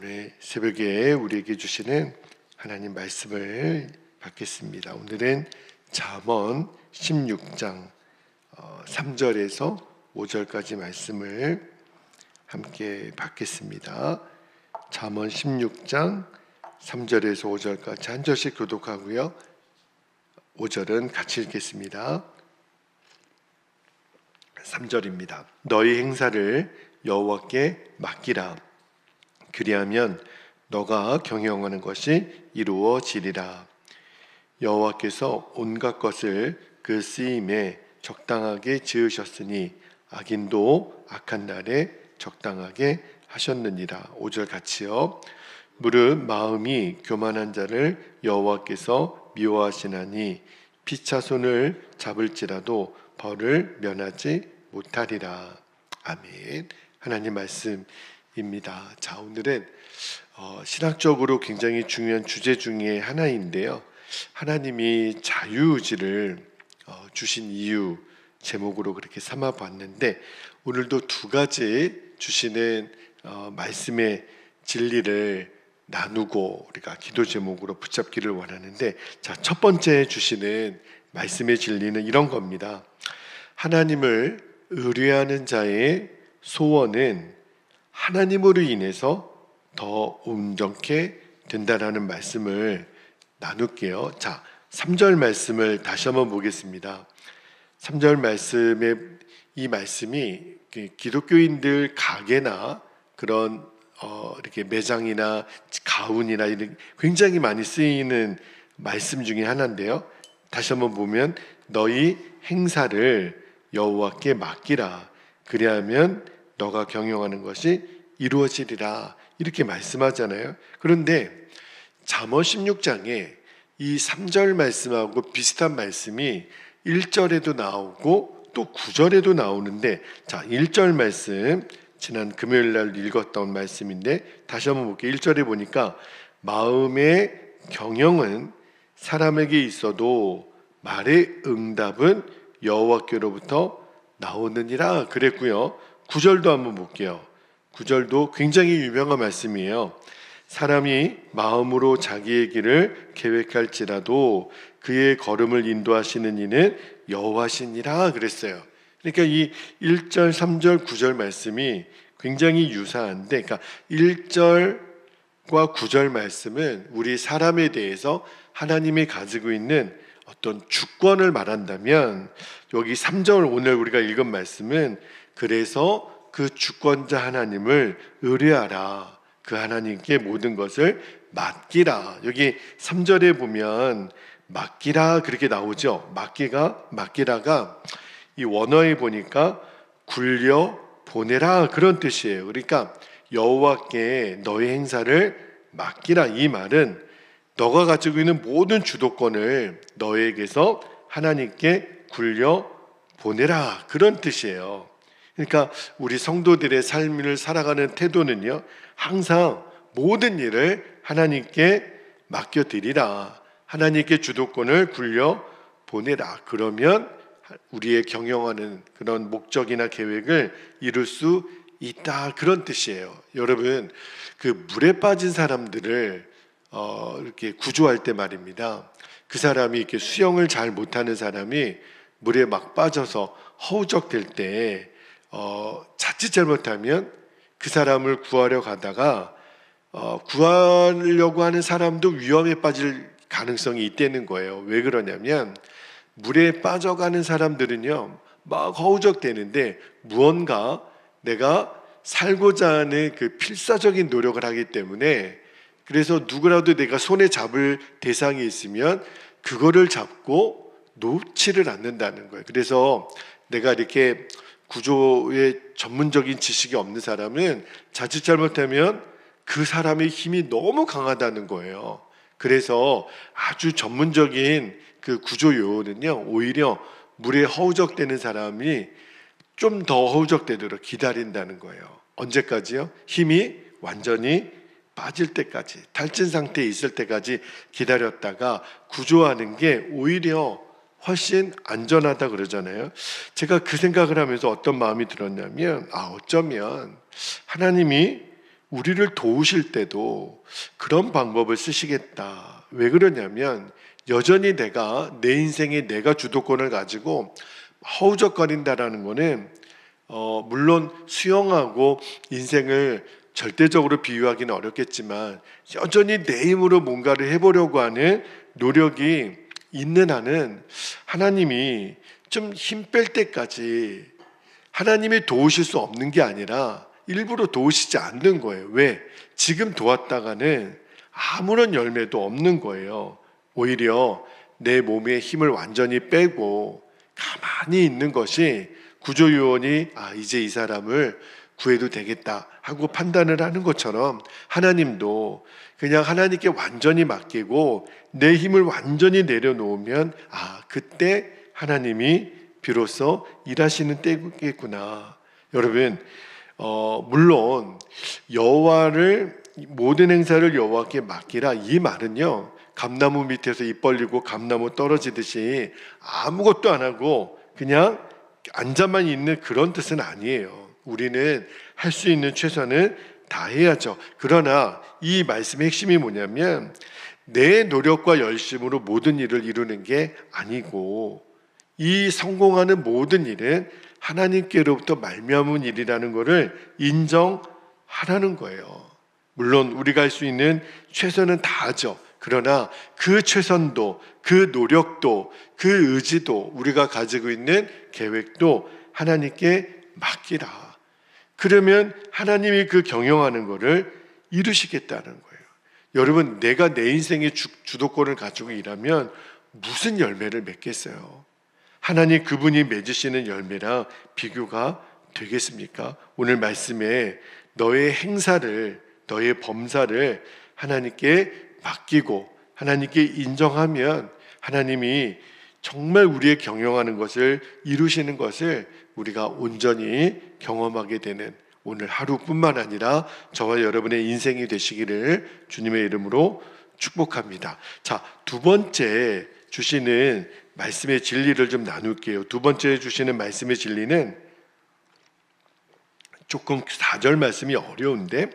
오늘 새벽에 우리에게 주시는 하나님 말씀을 받겠습니다. 오늘은 잠언 16장 3절에서 5절까지 말씀을 함께 받겠습니다. 잠언 16장 3절에서 5절까지 한 절씩 교독하고요. 5절은 같이 읽겠습니다. 3절입니다. 너희 행사를 여호와께 맡기라. 그리하면 너가 경영하는 것이 이루어지리라. 여호와께서 온갖 것을 그 쓰임에 적당하게 지으셨으니 악인도 악한 날에 적당하게 하셨느니라. 5절 같이요. 무릇 마음이 교만한 자를 여호와께서 미워하시나니 피차 손을 잡을지라도 벌을 면하지 못하리라. 아멘. 하나님 말씀입니다. 자, 오늘은 신학적으로 굉장히 중요한 주제 중에 하나인데요. 하나님이 자유의지를 주신 이유 제목으로 그렇게 삼아 봤는데, 오늘도 두 가지 주시는 말씀의 진리를 나누고 우리가 기도 제목으로 붙잡기를 원하는데, 자, 첫 번째 주시는 말씀의 진리는 이런 겁니다. 하나님을 의뢰하는 자의 소원은 하나님으로 인해서 더 온전케 된다라는 말씀을 나눌게요. 자, 3절 말씀을 다시 한번 보겠습니다. 3절 말씀에 이 말씀이 기독교인들 가게나 그런 이렇게 매장이나 가훈이나 이런 굉장히 많이 쓰이는 말씀 중에 하나인데요. 다시 한번 보면 너희 행사를 여호와께 맡기라. 그리하면 너가 경영하는 것이 이루어지리라. 이렇게 말씀하잖아요. 그런데 잠언 16장에 이 3절 말씀하고 비슷한 말씀이 1절에도 나오고 또 9절에도 나오는데, 자, 1절 말씀 지난 금요일 날 읽었던 말씀인데 다시 한번 볼게요. 1절에 보니까 마음의 경영은 사람에게 있어도 말의 응답은 여호와께로부터 나오느니라 그랬고요. 9절도 한번 볼게요. 9절도 굉장히 유명한 말씀이에요. 사람이 마음으로 자기의 길을 계획할지라도 그의 걸음을 인도하시는 이는 여호와시니라 그랬어요. 그러니까 이 1절, 3절, 9절 말씀이 굉장히 유사한데, 그러니까 1절과 9절 말씀은 우리 사람에 대해서 하나님이 가지고 있는 어떤 주권을 말한다면, 여기 3절 오늘 우리가 읽은 말씀은 그래서 그 주권자 하나님을 의뢰하라. 그 하나님께 모든 것을 맡기라. 여기 3절에 보면 맡기라 그렇게 나오죠. 맡기라가 이 원어에 보니까 굴려 보내라 그런 뜻이에요. 그러니까 여호와께 너의 행사를 맡기라. 이 말은 너가 가지고 있는 모든 주도권을 너에게서 하나님께 굴려 보내라 그런 뜻이에요. 그러니까 우리 성도들의 삶을 살아가는 태도는요, 항상 모든 일을 하나님께 맡겨드리라. 하나님께 주도권을 굴려 보내라. 그러면 우리의 경영하는 그런 목적이나 계획을 이룰 수 있다 그런 뜻이에요. 여러분, 그 물에 빠진 사람들을 이렇게 구조할 때 말입니다. 그 사람이 이렇게 수영을 잘 못하는 사람이 물에 막 빠져서 허우적될 때 자칫 잘못하면 그 사람을 구하려 가다가 구하려고 하는 사람도 위험에 빠질 가능성이 있다는 거예요. 왜 그러냐면 물에 빠져가는 사람들은요 막 허우적대는데 무언가 내가 살고자 하는 그 필사적인 노력을 하기 때문에, 그래서 누구라도 내가 손에 잡을 대상이 있으면 그거를 잡고 놓지를 않는다는 거예요. 그래서 내가 이렇게 구조의 전문적인 지식이 없는 사람은 자칫 잘못하면 그 사람의 힘이 너무 강하다는 거예요. 그래서 아주 전문적인 그 구조 요원은요, 오히려 물에 허우적대는 사람이 좀 더 허우적대도록 기다린다는 거예요. 언제까지요? 힘이 완전히 빠질 때까지, 탈진 상태에 있을 때까지 기다렸다가 구조하는 게 오히려 훨씬 안전하다 그러잖아요. 제가 그 생각을 하면서 어떤 마음이 들었냐면, 어쩌면 하나님이 우리를 도우실 때도 그런 방법을 쓰시겠다. 왜 그러냐면 여전히 내 인생에 내가 주도권을 가지고 허우적거린다라는 거는 물론 수영하고 인생을 절대적으로 비유하기는 어렵겠지만 여전히 내 힘으로 뭔가를 해보려고 하는 노력이 있는 한은 하나님이 좀 힘 뺄 때까지 하나님이 도우실 수 없는 게 아니라 일부러 도우시지 않는 거예요. 왜? 지금 도왔다가는 아무런 열매도 없는 거예요. 오히려 내 몸에 힘을 완전히 빼고 가만히 있는 것이 구조요원이 이제 이 사람을 구해도 되겠다 하고 판단을 하는 것처럼 하나님도 그냥 하나님께 완전히 맡기고 내 힘을 완전히 내려놓으면 그때 하나님이 비로소 일하시는 때겠구나. 여러분, 물론 여호와를 모든 행사를 여호와께 맡기라 이 말은요, 감나무 밑에서 입 벌리고 감나무 떨어지듯이 아무것도 안 하고 그냥 앉아만 있는 그런 뜻은 아니에요. 우리는 할 수 있는 최선을 다해야죠. 그러나 이 말씀의 핵심이 뭐냐면 내 노력과 열심으로 모든 일을 이루는 게 아니고 이 성공하는 모든 일은 하나님께로부터 말미암은 일이라는 것을 인정하라는 거예요. 물론 우리가 할 수 있는 최선은 다하죠. 그러나 그 최선도, 그 노력도, 그 의지도, 우리가 가지고 있는 계획도 하나님께 맡기라. 그러면 하나님이 그 경영하는 것을 이루시겠다는 거예요. 여러분, 내가 내 인생의 주도권을 가지고 일하면 무슨 열매를 맺겠어요? 하나님 그분이 맺으시는 열매랑 비교가 되겠습니까? 오늘 말씀에 너의 행사를, 너의 범사를 하나님께 맡기고 하나님께 인정하면 하나님이 정말 우리의 경영하는 것을 이루시는 것을 우리가 온전히 경험하게 되는 오늘 하루뿐만 아니라 저와 여러분의 인생이 되시기를 주님의 이름으로 축복합니다. 자, 두 번째 주시는 말씀의 진리를 좀 나눌게요. 두 번째 주시는 말씀의 진리는 조금 4절 말씀이 어려운데,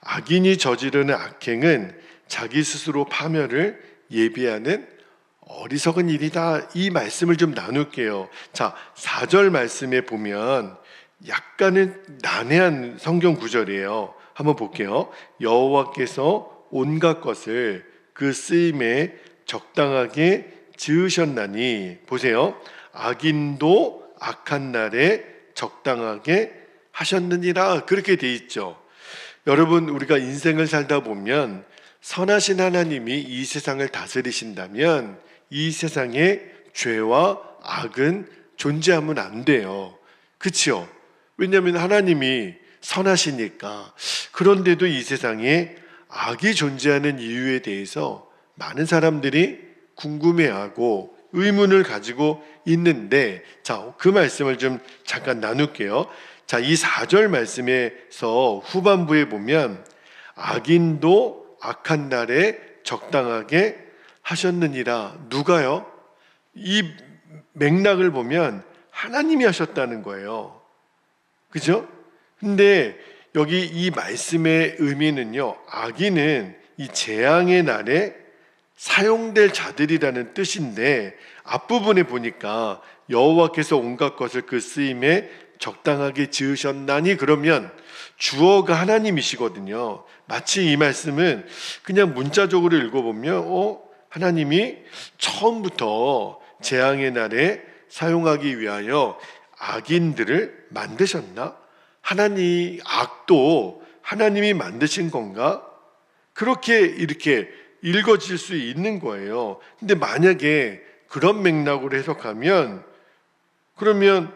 악인이 저지르는 악행은 자기 스스로 파멸을 예비하는 어리석은 일이다. 이 말씀을 좀 나눌게요. 자, 4절 말씀에 보면 약간은 난해한 성경 구절이에요. 한번 볼게요. 여호와께서 온갖 것을 그 쓰임에 적당하게 지으셨나니, 보세요. 악인도 악한 날에 적당하게 하셨느니라, 그렇게 돼 있죠. 여러분, 우리가 인생을 살다 보면 선하신 하나님이 이 세상을 다스리신다면 이 세상에 죄와 악은 존재하면 안 돼요. 그렇죠? 왜냐하면 하나님이 선하시니까. 그런데도 이 세상에 악이 존재하는 이유에 대해서 많은 사람들이 궁금해하고 의문을 가지고 있는데, 자, 그 말씀을 좀 잠깐 나눌게요. 자, 이 4절 말씀에서 후반부에 보면 악인도 악한 날에 적당하게 하셨느니라. 누가요? 이 맥락을 보면 하나님이 하셨다는 거예요. 그죠? 근데 여기 이 말씀의 의미는요, 악인은 이 재앙의 날에 사용될 자들이라는 뜻인데, 앞부분에 보니까 여호와께서 온갖 것을 그 쓰임에 적당하게 지으셨나니, 그러면 주어가 하나님이시거든요. 마치 이 말씀은 그냥 문자적으로 읽어보면 하나님이 처음부터 재앙의 날에 사용하기 위하여 악인들을 만드셨나? 하나님, 악도 하나님이 만드신 건가? 그렇게 이렇게 읽어질 수 있는 거예요. 근데 만약에 그런 맥락으로 해석하면, 그러면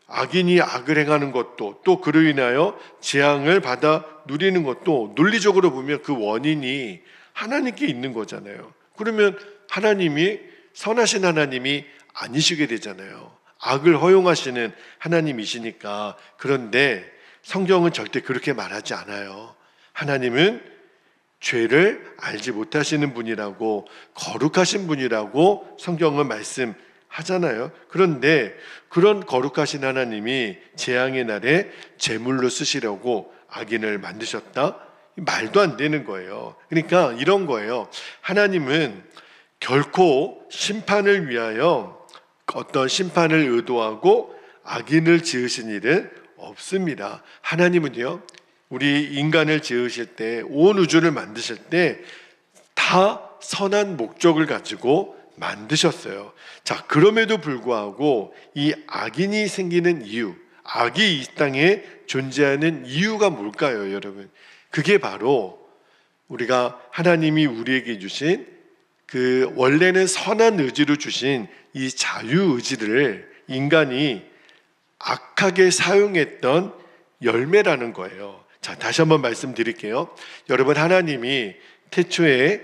악인이 악을 행하는 것도, 또 그로 인하여 재앙을 받아 누리는 것도 논리적으로 보면 그 원인이 하나님께 있는 거잖아요. 그러면 하나님이 선하신 하나님이 아니시게 되잖아요. 악을 허용하시는 하나님이시니까. 그런데 성경은 절대 그렇게 말하지 않아요. 하나님은 죄를 알지 못하시는 분이라고, 거룩하신 분이라고 성경은 말씀하잖아요. 그런데 그런 거룩하신 하나님이 재앙의 날에 제물로 쓰시려고 악인을 만드셨다? 말도 안 되는 거예요. 그러니까 이런 거예요. 하나님은 결코 심판을 위하여 어떤 심판을 의도하고 악인을 지으신 일은 없습니다. 하나님은요, 우리 인간을 지으실 때, 온 우주를 만드실 때 다 선한 목적을 가지고 만드셨어요. 자, 그럼에도 불구하고 이 악인이 생기는 이유, 악이 이 땅에 존재하는 이유가 뭘까요, 여러분? 그게 바로 우리가 하나님이 우리에게 주신 그 원래는 선한 의지로 주신 이 자유의지를 인간이 악하게 사용했던 열매라는 거예요. 자, 다시 한번 말씀드릴게요. 여러분, 하나님이 태초에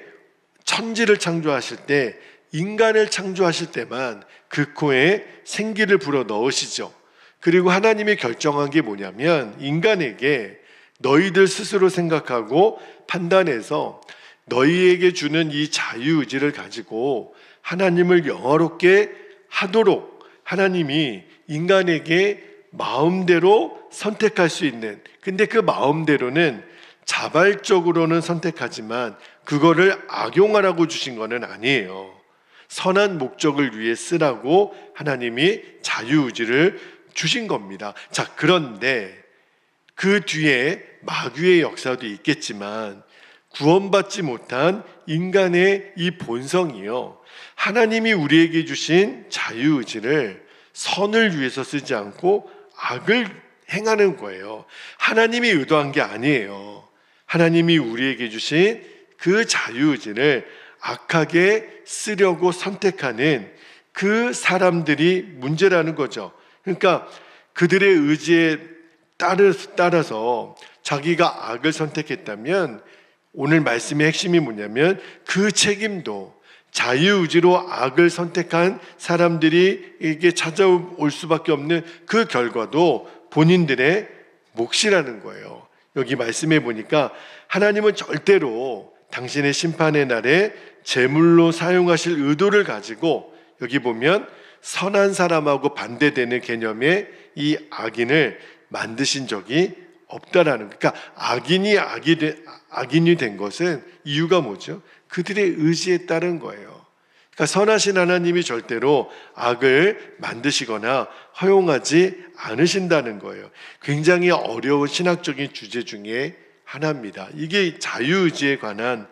천지를 창조하실 때, 인간을 창조하실 때만 그 코에 생기를 불어 넣으시죠. 그리고 하나님이 결정한 게 뭐냐면, 인간에게 너희들 스스로 생각하고 판단해서 너희에게 주는 이 자유의지를 가지고 하나님을 영화롭게 하도록 하나님이 인간에게 마음대로 선택할 수 있는, 근데 그 마음대로는 자발적으로는 선택하지만 그거를 악용하라고 주신 거는 아니에요. 선한 목적을 위해 쓰라고 하나님이 자유의지를 주신 겁니다. 자, 그런데 그 뒤에 마귀의 역사도 있겠지만 구원받지 못한 인간의 이 본성이요, 하나님이 우리에게 주신 자유의지를 선을 위해서 쓰지 않고 악을 행하는 거예요. 하나님이 의도한 게 아니에요. 하나님이 우리에게 주신 그 자유의지를 악하게 쓰려고 선택하는 그 사람들이 문제라는 거죠. 그러니까 그들의 의지에 따라서 자기가 악을 선택했다면, 오늘 말씀의 핵심이 뭐냐면 그 책임도 자유의지로 악을 선택한 사람들이 이게 찾아올 수밖에 없는 그 결과도 본인들의 몫이라는 거예요. 여기 말씀해 보니까 하나님은 절대로 당신의 심판의 날에 제물로 사용하실 의도를 가지고, 여기 보면 선한 사람하고 반대되는 개념의 이 악인을 만드신 적이 없다라는, 그러니까 악인이 된 것은 이유가 뭐죠? 그들의 의지에 따른 거예요. 그러니까 선하신 하나님이 절대로 악을 만드시거나 허용하지 않으신다는 거예요. 굉장히 어려운 신학적인 주제 중에 하나입니다. 이게 자유의지에 관한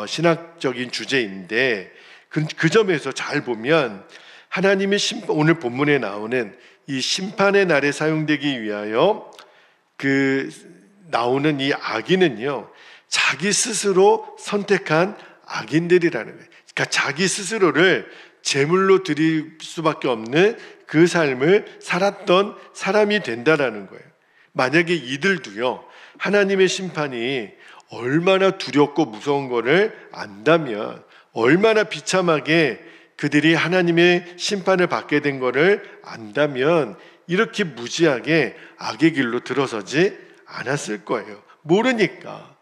신학적인 주제인데, 그 점에서 잘 보면 하나님의 오늘 본문에 나오는 이 심판의 날에 사용되기 위하여 나오는 이 악인은요, 자기 스스로 선택한 악인들이라는 거예요. 그러니까 자기 스스로를 제물로 드릴 수밖에 없는 그 삶을 살았던 사람이 된다라는 거예요. 만약에 이들도요, 하나님의 심판이 얼마나 두렵고 무서운 거를 안다면, 얼마나 비참하게 그들이 하나님의 심판을 받게 된 거를 안다면 이렇게 무지하게 악의 길로 들어서지 않았을 거예요. 모르니까.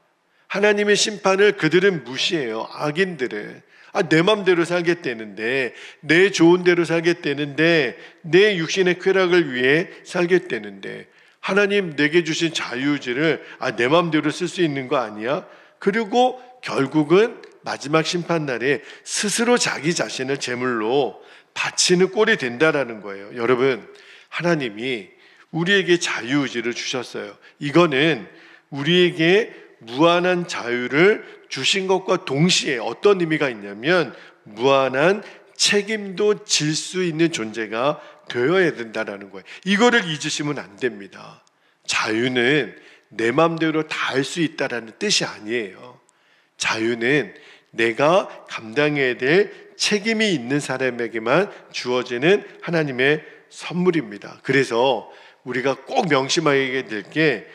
하나님의 심판을 그들은 무시해요. 악인들은. 내 맘대로 살겠다는데, 내 좋은 대로 살겠다는데, 내 육신의 쾌락을 위해 살겠다는데, 하나님 내게 주신 자유의지를 내 맘대로 쓸 수 있는 거 아니야? 그리고 결국은 마지막 심판날에 스스로 자기 자신을 제물로 바치는 꼴이 된다라는 거예요. 여러분, 하나님이 우리에게 자유의지를 주셨어요. 이거는 우리에게 무한한 자유를 주신 것과 동시에 어떤 의미가 있냐면, 무한한 책임도 질 수 있는 존재가 되어야 된다라는 거예요. 이거를 잊으시면 안 됩니다. 자유는 내 마음대로 다 할 수 있다라는 뜻이 아니에요. 자유는 내가 감당해야 될 책임이 있는 사람에게만 주어지는 하나님의 선물입니다. 그래서 우리가 꼭 명심하게 될 게,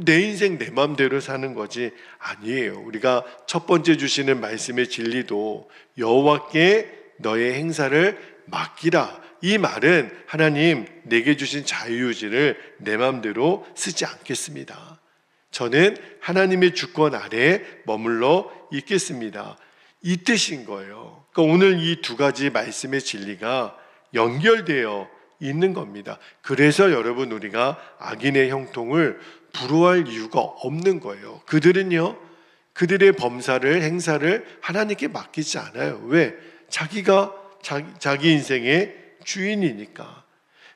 내 인생 내 마음대로 사는 거지 아니에요. 우리가 첫 번째 주시는 말씀의 진리도 여호와께 너의 행사를 맡기라, 이 말은 하나님 내게 주신 자유의지를 내 마음대로 쓰지 않겠습니다. 저는 하나님의 주권 아래에 머물러 있겠습니다, 이 뜻인 거예요. 그러니까 오늘 이 두 가지 말씀의 진리가 연결되어 있는 겁니다. 그래서 여러분, 우리가 악인의 형통을 부러워할 이유가 없는 거예요. 그들은요, 그들의 범사를, 행사를 하나님께 맡기지 않아요. 왜? 자기가 자기 인생의 주인이니까.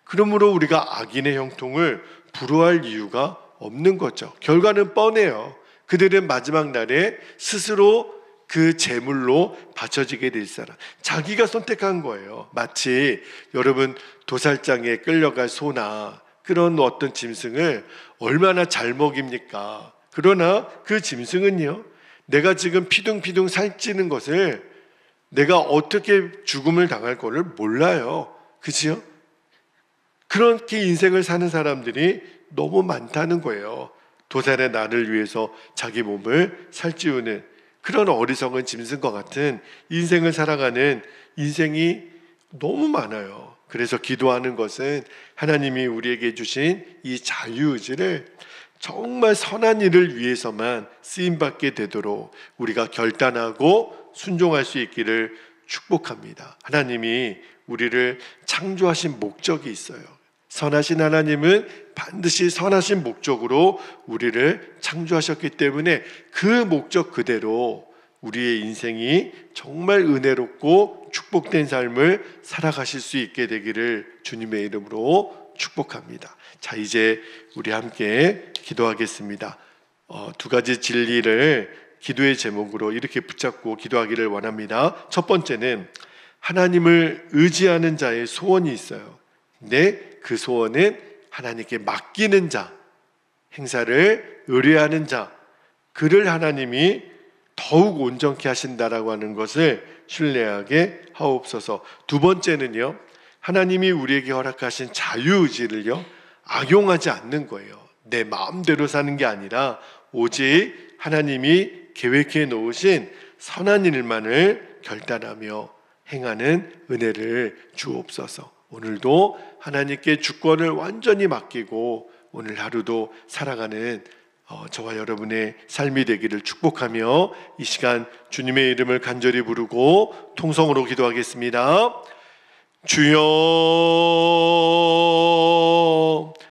그러므로 우리가 악인의 형통을 부러워할 이유가 없는 거죠. 결과는 뻔해요. 그들은 마지막 날에 스스로 그 제물로 바쳐지게 될 사람, 자기가 선택한 거예요. 마치 여러분 도살장에 끌려갈 소나 그런 어떤 짐승을 얼마나 잘 먹입니까? 그러나 그 짐승은요, 내가 지금 피둥피둥 살찌는 것을, 내가 어떻게 죽음을 당할 거를 몰라요. 그치요? 그렇게 인생을 사는 사람들이 너무 많다는 거예요. 도살의 날을 위해서 자기 몸을 살찌우는 그런 어리석은 짐승과 같은 인생을 살아가는 인생이 너무 많아요. 그래서 기도하는 것은 하나님이 우리에게 주신 이 자유의지를 정말 선한 일을 위해서만 쓰임받게 되도록 우리가 결단하고 순종할 수 있기를 축복합니다. 하나님이 우리를 창조하신 목적이 있어요. 선하신 하나님은 반드시 선하신 목적으로 우리를 창조하셨기 때문에 그 목적 그대로 우리의 인생이 정말 은혜롭고 축복된 삶을 살아가실 수 있게 되기를 주님의 이름으로 축복합니다. 자, 이제 우리 함께 기도하겠습니다. 두 가지 진리를 기도의 제목으로 이렇게 붙잡고 기도하기를 원합니다. 첫 번째는 하나님을 의지하는 자의 소원이 있어요. 근데 그 소원은 하나님께 맡기는 자, 행사를 의뢰하는 자, 그를 하나님이 더욱 온전케 하신다라고 하는 것을 신뢰하게 하옵소서. 두 번째는요, 하나님이 우리에게 허락하신 자유의지를요 악용하지 않는 거예요. 내 마음대로 사는 게 아니라 오직 하나님이 계획해 놓으신 선한 일만을 결단하며 행하는 은혜를 주옵소서. 오늘도 하나님께 주권을 완전히 맡기고 오늘 하루도 살아가는 저와 여러분의 삶이 되기를 축복하며 이 시간 주님의 이름을 간절히 부르고 통성으로 기도하겠습니다. 주여,